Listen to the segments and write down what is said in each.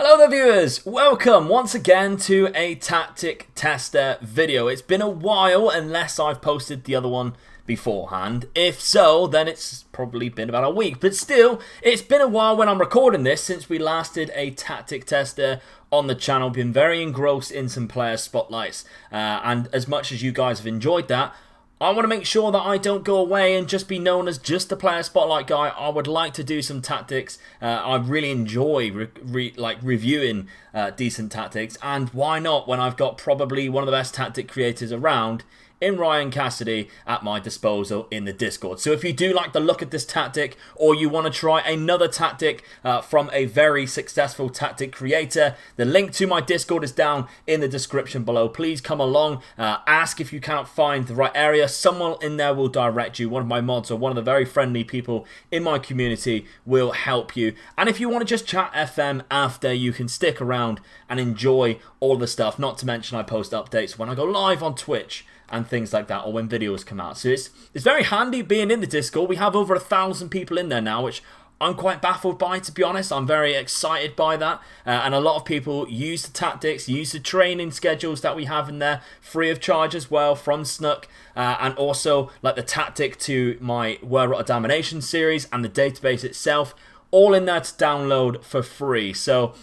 Hello there viewers, welcome once again to a tactic tester video. It's been a while unless I've posted the other one beforehand. If so, then it's probably been about a week, but still, it's been a while when I'm recording this since we last did a tactic tester on the channel. Been very engrossed in some player spotlights, and as much as you guys have enjoyed that, I want to make sure that I don't go away and just be known as just the player spotlight guy. I would like to do some tactics. I really enjoy reviewing decent tactics, and why not when I've got probably one of the best tactic creators around in Ryan Cassidy at my disposal in the Discord. So if you do like the look of this tactic, or you want to try another tactic from a very successful tactic creator, the link to my Discord is down in the description below. Please come along, ask if you can't find the right area. Someone in there will direct you. One of my mods or one of the very friendly people in my community will help you. And if you want to just chat FM after, you can stick around and enjoy all the stuff. Not to mention I post updates when I go live on Twitch and things like that, or when videos come out. So it's very handy being in the Discord. We have over 1,000 people in there now, which I'm quite baffled by, to be honest. I'm very excited by that, and a lot of people use the tactics, use the training schedules that we have in there, free of charge as well from Snook, and also like the tactic to my World Domination series and the database itself, all in there to download for free. So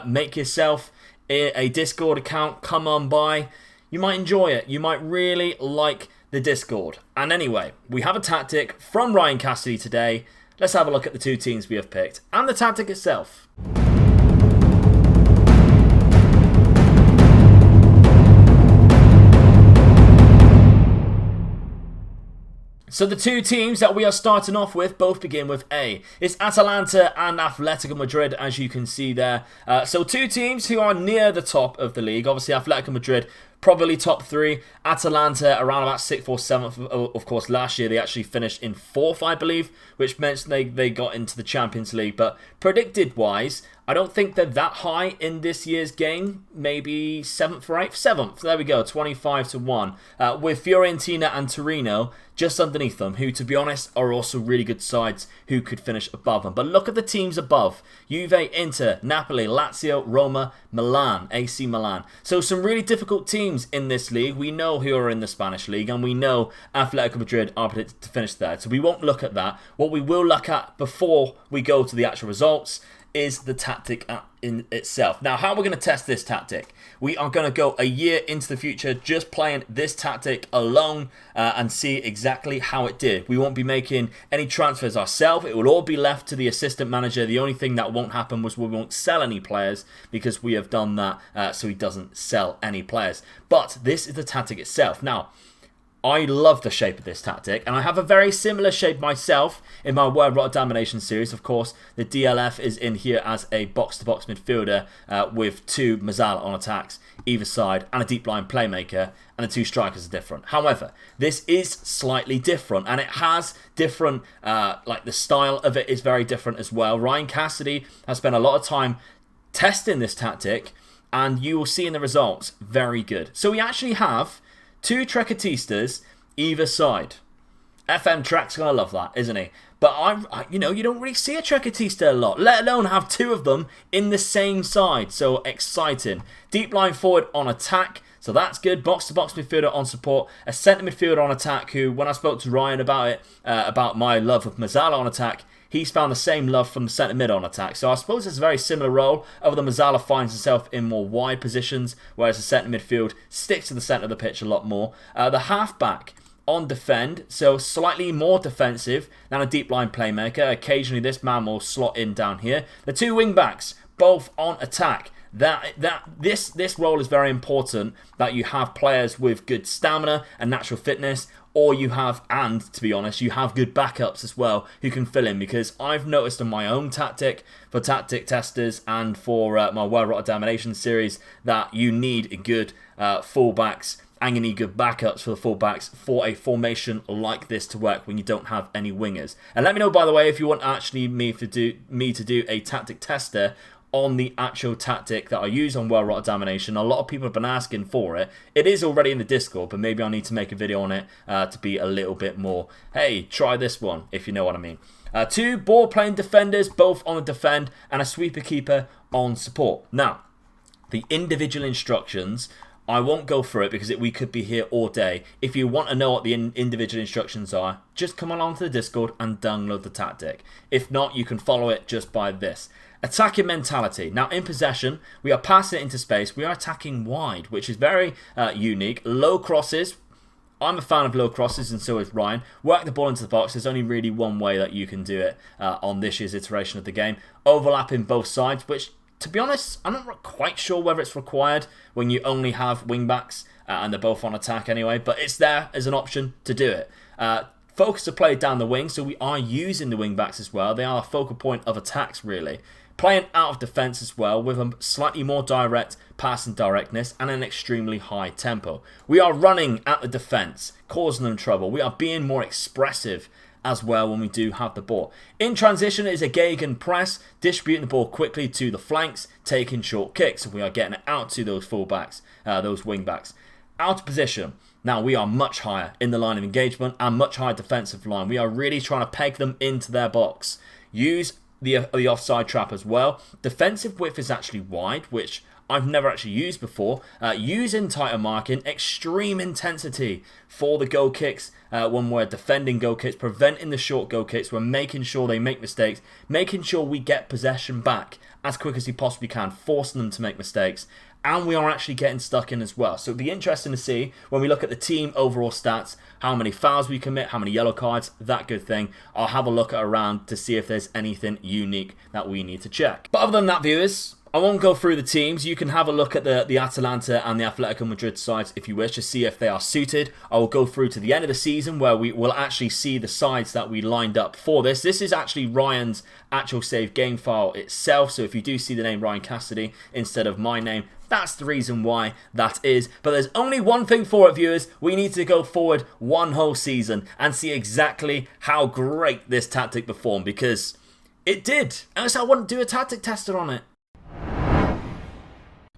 make yourself a Discord account, come on by. You might enjoy it. You might really like the Discord. And anyway, we have a tactic from Ryan Cassidy today. Let's have a look at the two teams we have picked and the tactic itself. So the two teams that we are starting off with both begin with A. It's Atalanta and Atletico Madrid, as you can see there. So two teams who are near the top of the league. Obviously, Atletico Madrid probably top three. Atalanta around about 6th or 7th. Of course, last year they actually finished in 4th, I believe, which meant they got into the Champions League. But predicted-wise, I don't think they're that high in this year's game. Maybe 7th or 8th? 7th. There we go, 25-1. With Fiorentina and Torino just underneath them, who, to be honest, are also really good sides who could finish above them. But look at the teams above. Juve, Inter, Napoli, Lazio, Roma, Milan, AC Milan. So some really difficult teams in this league. We know who are in the Spanish league, and we know Atletico Madrid are predicted to finish there. So we won't look at that. What we will look at before we go to the actual results is the tactic in itself. Now, how we're going to test this tactic? We are going to go a year into the future just playing this tactic alone and see exactly how it did. We won't be making any transfers ourselves. It will all be left to the assistant manager. The only thing that won't happen was we won't sell any players, because we have done that so he doesn't sell any players. But this is the tactic itself. Now, I love the shape of this tactic, and I have a very similar shape myself in my World Domination series. Of course, the DLF is in here as a box-to-box midfielder with two Mazzala on attacks either side and a deep line playmaker, and the two strikers are different. However, this is slightly different, and it has different, like the style of it is very different as well. Ryan Cassidy has spent a lot of time testing this tactic, and you will see in the results, very good. So we actually have two Trequartistas either side. FM Track's gonna love that, isn't he? But you don't really see a Trequartista a lot, let alone have two of them in the same side. So exciting. Deep line forward on attack, so that's good. Box-to-box midfielder on support. A centre midfielder on attack who, when I spoke to Ryan about it, about my love of Mazzala on attack, he's found the same love from the centre mid on attack. So I suppose it's a very similar role, other than Mazzala finds himself in more wide positions, whereas the centre midfield sticks to the centre of the pitch a lot more. The half-back on defend, so slightly more defensive than a deep line playmaker. Occasionally this man will slot in down here. The two wing-backs, both on attack. This role is very important, that you have players with good stamina and natural fitness, or you have, and to be honest, you have good backups as well who can fill in, because I've noticed on my own tactic, for tactic testers and for my World Domination series, that you need good fullbacks and you need good backups for the fullbacks for a formation like this to work when you don't have any wingers. And let me know, by the way, if you want actually me to do a tactic tester on the actual tactic that I use on Well Rotted Domination. A lot of people have been asking for it. It is already in the Discord, but maybe I need to make a video on it to be a little bit more, hey, try this one, if you know what I mean. 2 ball playing defenders, both on the defend, and a sweeper keeper on support. Now, the individual instructions, I won't go through it because we could be here all day. If you want to know what the individual instructions are, just come along to the Discord and download the tactic. If not, you can follow it just by this. Attacking mentality. Now, in possession, we are passing it into space. We are attacking wide, which is very unique. Low crosses. I'm a fan of low crosses, and so is Ryan. Work the ball into the box. There's only really one way that you can do it on this year's iteration of the game. Overlapping both sides, which, to be honest, I'm not quite sure whether it's required when you only have wingbacks and they're both on attack anyway, but it's there as an option to do it. Focus to play down the wing, so we are using the wingbacks as well. They are a focal point of attacks, really. Playing out of defence as well, with a slightly more direct passing directness and an extremely high tempo. We are running at the defence, causing them trouble. We are being more expressive as well when we do have the ball. In transition is a Gegen press, distributing the ball quickly to the flanks, taking short kicks. We are getting it out to those fullbacks, those wingbacks. Out of position. Now we are much higher in the line of engagement and much higher defensive line. We are really trying to peg them into their box. Use the offside trap as well. Defensive width is actually wide, which I've never actually used before. Using tighter marking, extreme intensity for the goal kicks when we're defending goal kicks, preventing the short goal kicks. We're making sure they make mistakes, making sure we get possession back as quick as we possibly can, forcing them to make mistakes. And we are actually getting stuck in as well. So it'll be interesting to see when we look at the team overall stats, how many fouls we commit, how many yellow cards, that good thing. I'll have a look around to see if there's anything unique that we need to check. But other than that, viewers, I won't go through the teams. You can have a look at the Atalanta and the Atletico Madrid sides if you wish to see if they are suited. I will go through to the end of the season where we will actually see the sides that we lined up for this. This is actually Ryan's actual save game file itself. So if you do see the name Ryan Cassidy instead of my name, that's the reason why that is. But there's only one thing for it, viewers. We need to go forward one whole season and see exactly how great this tactic performed, because it did. Else I wouldn't do a tactic tester on it.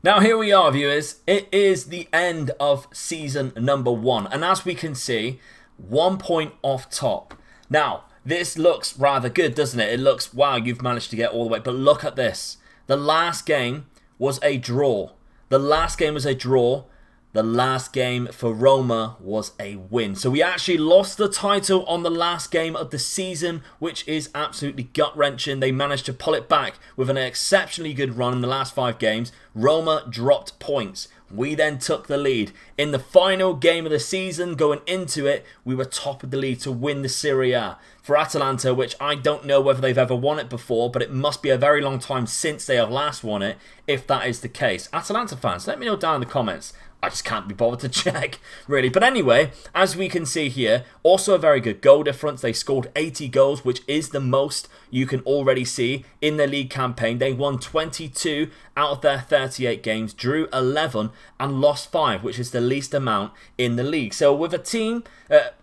Now here we are, viewers. It is the end of season number 1. And as we can see, 1 point off top. Now, this looks rather good, doesn't it? It looks, wow, you've managed to get all the way. But look at this. The last game was a draw. The last game was a draw. The last game for Roma was a win. So we actually lost the title on the last game of the season, which is absolutely gut-wrenching. They managed to pull it back with an exceptionally good run in the last 5 games. Roma dropped points. We then took the lead. In the final game of the season, going into it, we were top of the league to win the Serie A. For Atalanta, which I don't know whether they've ever won it before, but it must be a very long time since they have last won it, if that is the case. Atalanta fans, let me know down in the comments. I just can't be bothered to check, really. But anyway, as we can see here, also a very good goal difference. They scored 80 goals, which is the most you can already see in their league campaign. They won 22 out of their 38 games, drew 11 and lost 5, which is the least amount in the league. So with a team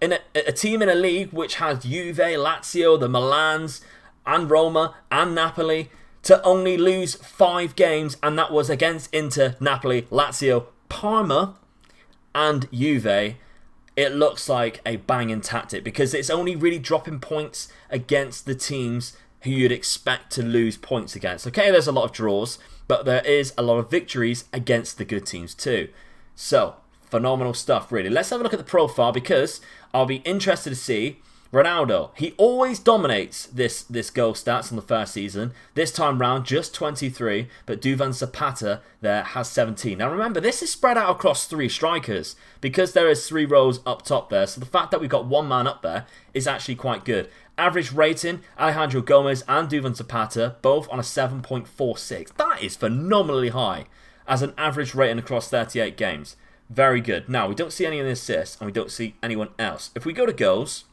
in a league which has Juve, Lazio, the Milans and Roma and Napoli, to only lose 5 games, and that was against Inter, Napoli, Lazio, Parma and Juve, it looks like a banging tactic, because it's only really dropping points against the teams who you'd expect to lose points against. Okay, there's a lot of draws, but there is a lot of victories against the good teams too. So, phenomenal stuff, really. Let's have a look at the profile, because I'll be interested to see Ronaldo. He always dominates this goal stats on the first season. This time round, just 23, but Duvan Zapata there has 17. Now remember, this is spread out across 3 strikers, because there is 3 rows up top there. So the fact that we've got 1 man up there is actually quite good. Average rating, Alejandro Gomez and Duvan Zapata, both on a 7.46. That is phenomenally high as an average rating across 38 games. Very good. Now, we don't see any of the assists, and we don't see anyone else. If we go to goals,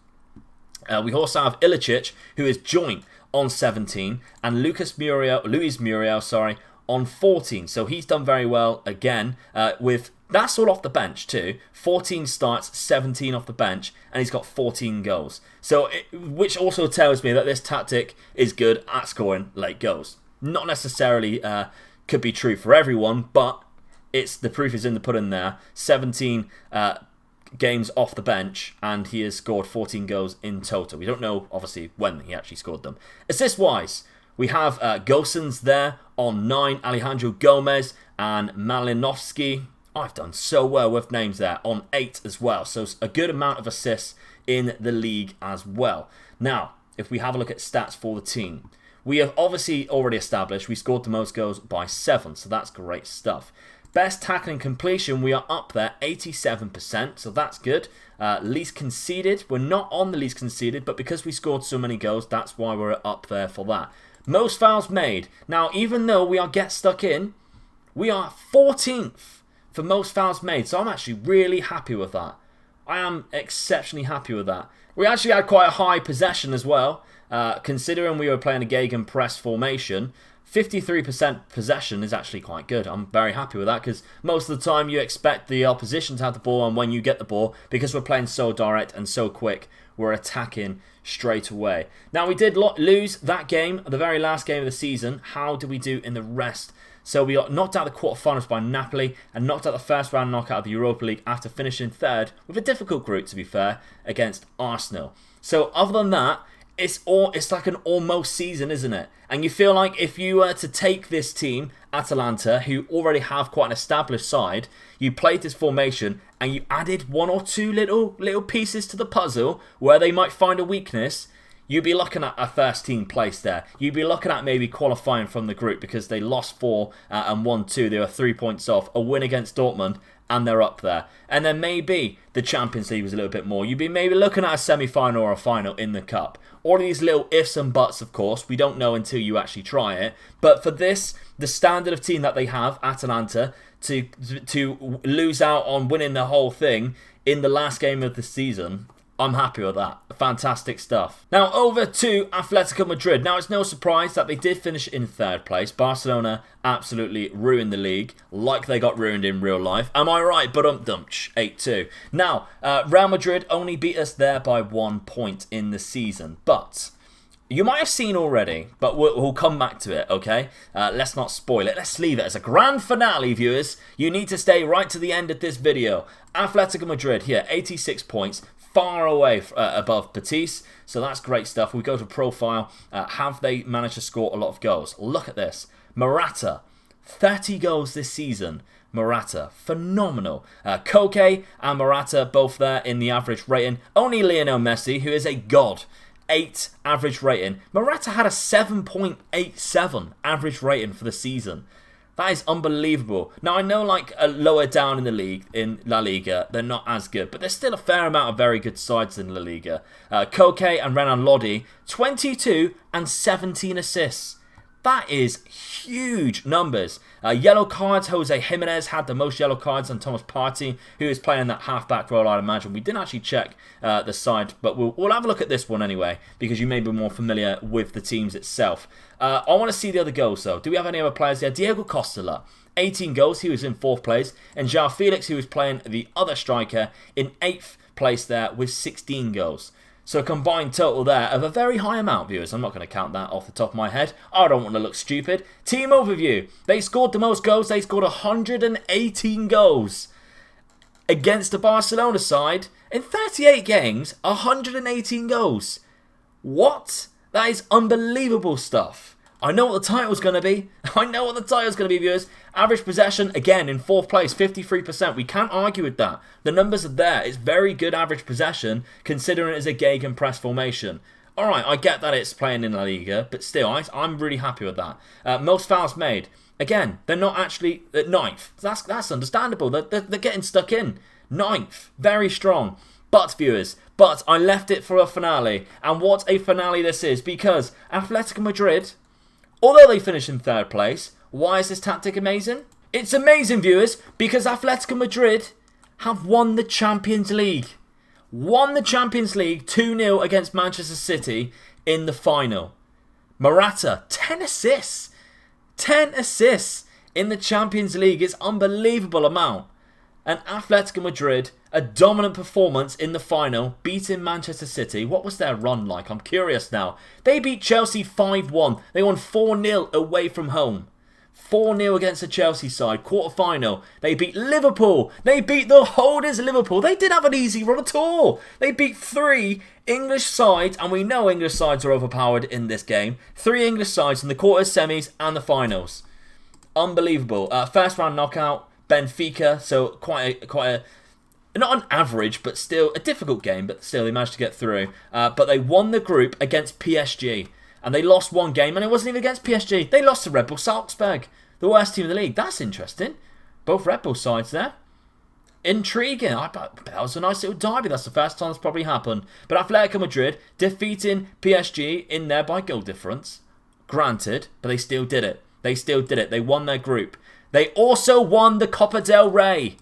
we also have Ilicic, who is joint on 17, and Luis Muriel, on 14. So he's done very well again. That's all off the bench too. 14 starts, 17 off the bench, and he's got 14 goals. So, which also tells me that this tactic is good at scoring late goals. Not necessarily could be true for everyone, but the proof is in the pudding there. 17 games off the bench, and he has scored 14 goals in total. We don't know, obviously, when he actually scored them. Assist-wise, we have Gosens there on 9, Alejandro Gomez and Malinovsky. I've done so well with names there, on 8 as well. So a good amount of assists in the league as well. Now, if we have a look at stats for the team, we have obviously already established we scored the most goals by 7, so that's great stuff. Best tackling completion, we are up there, 87%, so that's good. Least conceded, we're not on the least conceded, but because we scored so many goals, that's why we're up there for that. Most fouls made. Now, even though we are get stuck in, we are 14th for most fouls made, so I'm actually really happy with that. I am exceptionally happy with that. We actually had quite a high possession as well, considering we were playing a gegenpress formation. 53% possession is actually quite good. I'm very happy with that because most of the time you expect the opposition to have the ball, and when you get the ball, because we're playing so direct and so quick, we're attacking straight away. Now, we did lose that game, the very last game of the season. How did we do in the rest? So we got knocked out of the quarterfinals by Napoli and knocked out the first round knockout of the Europa League after finishing 3rd with a difficult group, to be fair, against Arsenal. So other than that, it's like an almost season, isn't it? And you feel like if you were to take this team, Atalanta, who already have quite an established side, you played this formation and you added 1 or 2 little pieces to the puzzle where they might find a weakness, you'd be looking at a first team place there. You'd be looking at maybe qualifying from the group because they lost 4 and won 2. They were 3 points off. A win against Dortmund and they're up there. And then maybe the Champions League was a little bit more. You'd be maybe looking at a semi-final or a final in the Cup. All of these little ifs and buts, of course. We don't know until you actually try it. But for this, the standard of team that they have, Atalanta, to lose out on winning the whole thing in the last game of the season, I'm happy with that. Fantastic stuff. Now over to Atletico Madrid. Now it's no surprise that they did finish in 3rd place. Barcelona absolutely ruined the league like they got ruined in real life. Am I right? But 8-2. Now, Real Madrid only beat us there by 1 point in the season. But you might have seen already, but we'll come back to it, okay? Let's not spoil it. Let's leave it as a grand finale, viewers. You need to stay right to the end of this video. Atletico Madrid here, 86 points. Far away above Betis, so that's great stuff. We go to profile. Have they managed to score a lot of goals? Look at this. Morata, 30 goals this season. Morata, phenomenal. Koke and Morata both there in the average rating. Only Lionel Messi, who is a god, 8 average rating. Morata had a 7.87 average rating for the season. That is unbelievable. Now, I know like lower down in the league, in La Liga, they're not as good, but there's still a fair amount of very good sides in La Liga. Koke and Renan Lodi, 22 and 17 assists. That is huge numbers. Yellow cards, Jose Jimenez had the most yellow cards on Thomas Partey, who is playing that half-back role, I'd imagine. We didn't actually check the side, but we'll have a look at this one anyway, because you may be more familiar with the teams itself. I want to see the other goals, though. Do we have any other players there? Diego Costa, 18 goals. He was in 4th place. And João Felix, who was playing the other striker, in 8th place there with 16 goals. So a combined total there of a very high amount, viewers. I'm not going to count that off the top of my head. I don't want to look stupid. Team overview. They scored the most goals. They scored 118 goals against the Barcelona side. In 38 games, 118 goals. What? That is unbelievable stuff. I know what the title's going to be. I know what the title's going to be, viewers. Average possession, again, in 4th place, 53%. We can't argue with that. The numbers are there. It's very good average possession, considering it is a gegenpress formation. Alright, I get that it's playing in La Liga, but still, I'm really happy with that. Most fouls made. Again, they're not actually at 9th. That's understandable. They're getting stuck in. 9th. Very strong. But, viewers, I left it for a finale. And what a finale this is, because Atletico Madrid, although they finished in 3rd place, why is this tactic amazing? It's amazing, viewers, because Atletico Madrid have won the Champions League. Won the Champions League 2-0 against Manchester City in the final. Morata, 10 assists. 10 assists in the Champions League. It's an unbelievable amount. And Atletico Madrid, a dominant performance in the final, beating Manchester City. What was their run like? I'm curious now. They beat Chelsea 5-1. They won 4-0 away from home. 4-0 against the Chelsea side, quarter-final. They beat Liverpool. They beat the holders of Liverpool. They didn't have an easy run at all. They beat 3 English sides, and we know English sides are overpowered in this game. 3 English sides in the quarters, semis, and the finals. Unbelievable. First round knockout, Benfica, so quite a not an average, but still a difficult game, but still they managed to get through. But they won the group against PSG. And they lost one game, and it wasn't even against PSG. They lost to Red Bull Salzburg, the worst team in the league. That's interesting. Both Red Bull sides there. Intriguing. I bet that was a nice little derby. That's the first time that's probably happened. But Atletico Madrid defeating PSG in there by goal difference. Granted, but they still did it. They still did it. They won their group. They also won the Copa del Rey.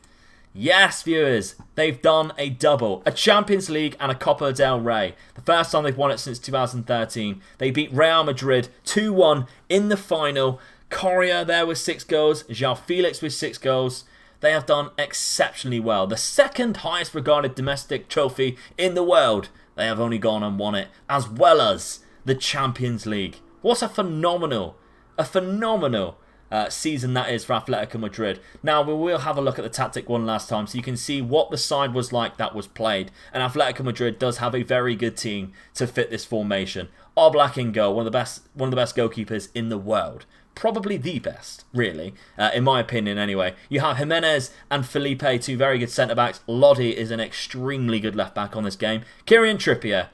Yes, viewers, they've done a double. A Champions League and a Copa del Rey. The first time they've won it since 2013. They beat Real Madrid 2-1 in the final. Correa there with 6 goals. João Felix with 6 goals. They have done exceptionally well. The second highest regarded domestic trophy in the world. They have only gone and won it, as well as the Champions League. What a phenomenal season that is for Atletico Madrid. Now, we will have a look at the tactic one last time so you can see what the side was like that was played. And Atletico Madrid does have a very good team to fit this formation. Oblak in goal, one of the best goalkeepers in the world. Probably the best, really, in my opinion anyway. You have Jimenez and Felipe, 2 very good centre-backs. Lodi is an extremely good left-back on this game. Kieran Trippier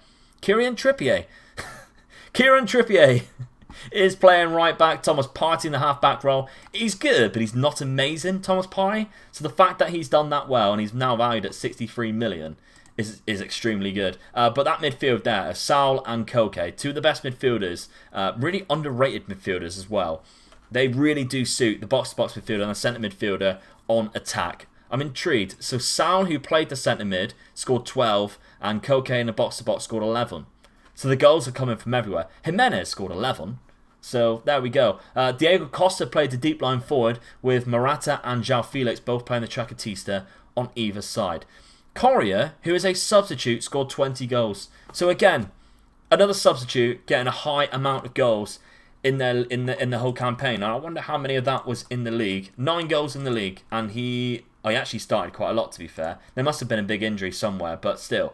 is playing right back. Thomas Partey in the half-back role. He's good, but he's not amazing, Thomas Partey. So the fact that he's done that well, and he's now valued at 63 million, is extremely good. But that midfield there, Saul and Koke, 2 of the best midfielders, really underrated midfielders as well. They really do suit the box-to-box midfielder and the centre midfielder on attack. I'm intrigued. So Saul, who played the centre mid, scored 12, and Koke in the box-to-box scored 11. So the goals are coming from everywhere. Jimenez scored 11. So there we go. Diego Costa played the deep line forward with Morata and João Felix both playing the Tracatista on either side. Correa, who is a substitute, scored 20 goals. So again, another substitute getting a high amount of goals in the whole campaign. And I wonder how many of that was in the league. 9 goals in the league, and he actually started quite a lot, to be fair. There must have been a big injury somewhere, but still.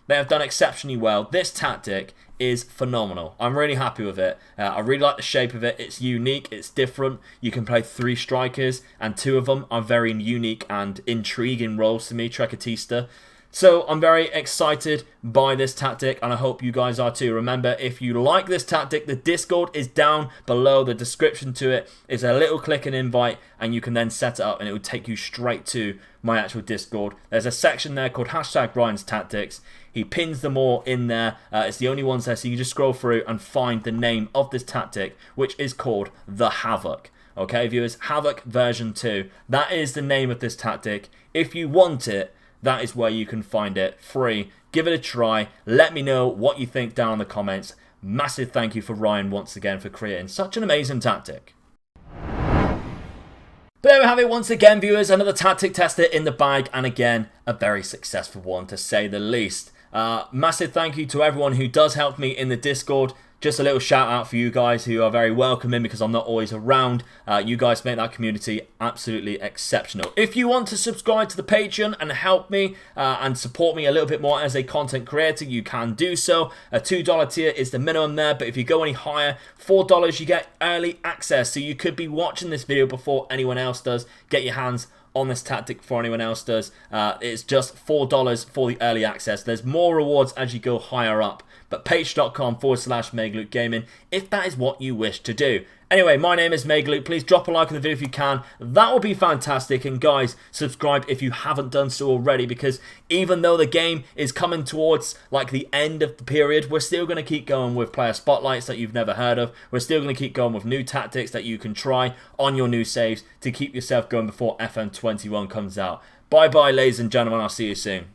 They have done exceptionally well. This tactic is phenomenal. I'm really happy with it. I really like the shape of it. It's unique. It's different. You can play 3 strikers, and 2 of them are very unique and intriguing roles to me, Tracatista. So I'm very excited by this tactic, and I hope you guys are too. Remember, if you like this tactic, the Discord is down below. The description to it is a little click and invite, and you can then set it up, and it will take you straight to my actual Discord. There's a section there called #Ryan's Tactics. He pins them all in there. It's the only ones there, so you just scroll through and find the name of this tactic, which is called the Havoc. Okay, viewers, Havoc version 2. That is the name of this tactic. If you want it, that is where you can find it, free. Give it a try. Let me know what you think down in the comments. Massive thank you for Ryan once again for creating such an amazing tactic. But there we have it once again, viewers. Another tactic tester in the bag, and again, a very successful one to say the least. Massive thank you to everyone who does help me in the Discord. Just a little shout out for you guys who are very welcoming because I'm not always around. You guys make that community absolutely exceptional. If you want to subscribe to the Patreon and help me and support me a little bit more as a content creator, you can do so. A $2 tier is the minimum there, but if you go any higher, $4 you get early access. So you could be watching this video before anyone else does. Get your hands on this tactic before anyone else does. It's just $4 for the early access. There's more rewards as you go higher up. But patreon.com/MegaLukeGaming if that is what you wish to do. Anyway, my name is MegaLuke. Please drop a like on the video if you can. That will be fantastic. And guys, subscribe if you haven't done so already, because even though the game is coming towards like the end of the period, we're still going to keep going with player spotlights that you've never heard of. We're still going to keep going with new tactics that you can try on your new saves to keep yourself going before FM21 comes out. Bye bye, ladies and gentlemen. I'll see you soon.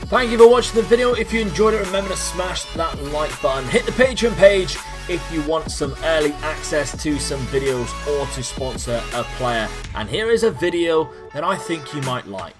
Thank you for watching the video. If you enjoyed it, remember to smash that like button. Hit the Patreon page if you want some early access to some videos or to sponsor a player. And here is a video that I think you might like.